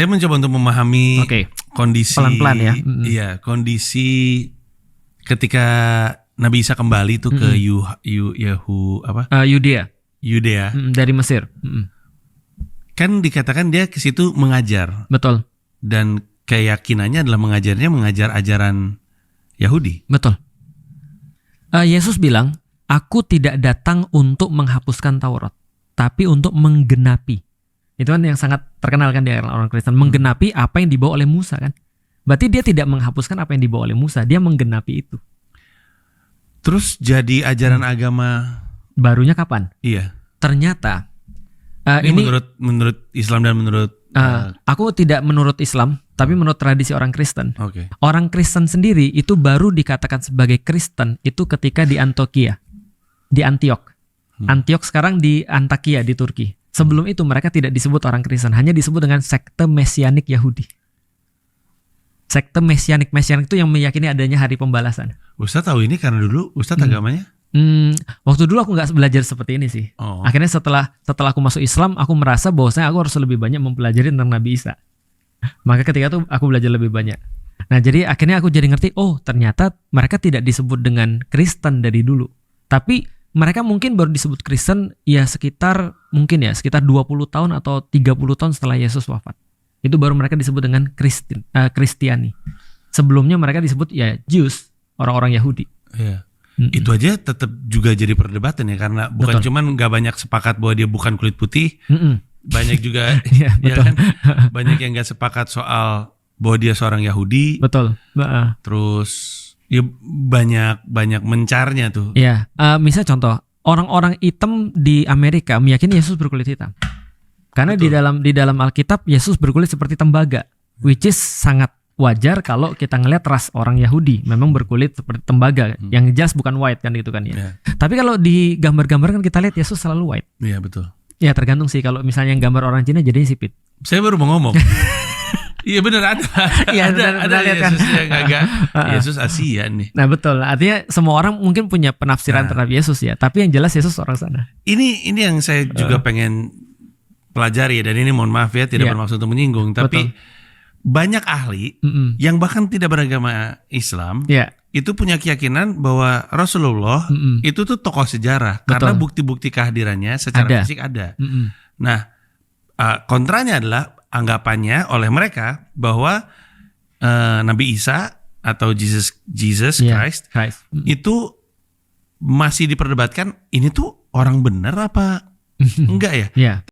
Saya mencoba untuk memahami kondisi pelan-pelan ya. Iya, kondisi ketika Nabi Isa kembali tuh ke Yudea dari Mesir. Kan dikatakan dia ke situ mengajar. Betul. Dan keyakinannya adalah mengajar ajaran Yahudi. Betul. Yesus bilang, aku tidak datang untuk menghapuskan Taurat, tapi untuk menggenapi. Itu kan yang sangat terkenal kan di orang Kristen, menggenapi apa yang dibawa oleh Musa kan. Berarti dia tidak menghapuskan apa yang dibawa oleh Musa, dia menggenapi itu. Terus jadi ajaran agama barunya kapan? Iya. Ternyata ini menurut Islam dan menurut aku tidak menurut Islam, tapi menurut tradisi orang Kristen. Okay. Orang Kristen sendiri itu baru dikatakan sebagai Kristen itu ketika di Antioquia, di Antiok. Antiok sekarang di Antakya di Turki. Sebelum itu mereka tidak disebut orang Kristen, hanya disebut dengan sekte Mesianik Yahudi. Sekte Mesianik itu yang meyakini adanya hari pembalasan. Ustaz tahu ini karena dulu Ustaz agamanya? Waktu dulu aku nggak belajar seperti ini sih. Akhirnya setelah aku masuk Islam, aku merasa bahwasanya aku harus lebih banyak mempelajari tentang Nabi Isa. Maka ketika itu aku belajar lebih banyak. Nah jadi akhirnya aku jadi ngerti, oh ternyata mereka tidak disebut dengan Kristen dari dulu. Tapi mereka mungkin baru disebut Kristen ya sekitar 20 tahun atau 30 tahun setelah Yesus wafat. Itu baru mereka disebut dengan Kristiani. Sebelumnya mereka disebut ya Jews, orang-orang Yahudi. Iya. Itu aja tetap juga jadi perdebatan ya, karena bukan cuman nggak banyak sepakat bahwa dia bukan kulit putih, banyak juga ya kan, banyak yang nggak sepakat soal bahwa dia seorang Yahudi. Betul. Terus ya banyak mencarnya tuh. Iya, misalnya contoh orang-orang hitam di Amerika meyakini Yesus berkulit hitam, karena di dalam Alkitab Yesus berkulit seperti tembaga, which is sangat wajar kalau kita ngelihat ras orang Yahudi memang berkulit seperti tembaga, yang jelas bukan white kan gitu kan ya. Tapi kalau di gambar-gambar kan kita lihat Yesus selalu white. Iya betul. Ya tergantung sih, kalau misalnya yang gambar orang Cina jadinya sipit. Saya baru mau ngomong. Iya benar ada. Iya ada Yesus yang agak Yesus Asia nih. Nah betul, artinya semua orang mungkin punya penafsiran terhadap Yesus ya, tapi yang jelas Yesus orang sana. Ini yang saya juga pengen pelajari ya, dan ini mohon maaf ya tidak bermaksud untuk menyinggung, tapi banyak ahli yang bahkan tidak beragama Islam itu punya keyakinan bahwa Rasulullah itu tuh tokoh sejarah. Betul. Karena bukti-bukti kehadirannya secara fisik ada. Nah kontranya adalah anggapannya oleh mereka bahwa Nabi Isa atau Jesus Christ itu masih diperdebatkan, ini tuh orang benar apa enggak ya?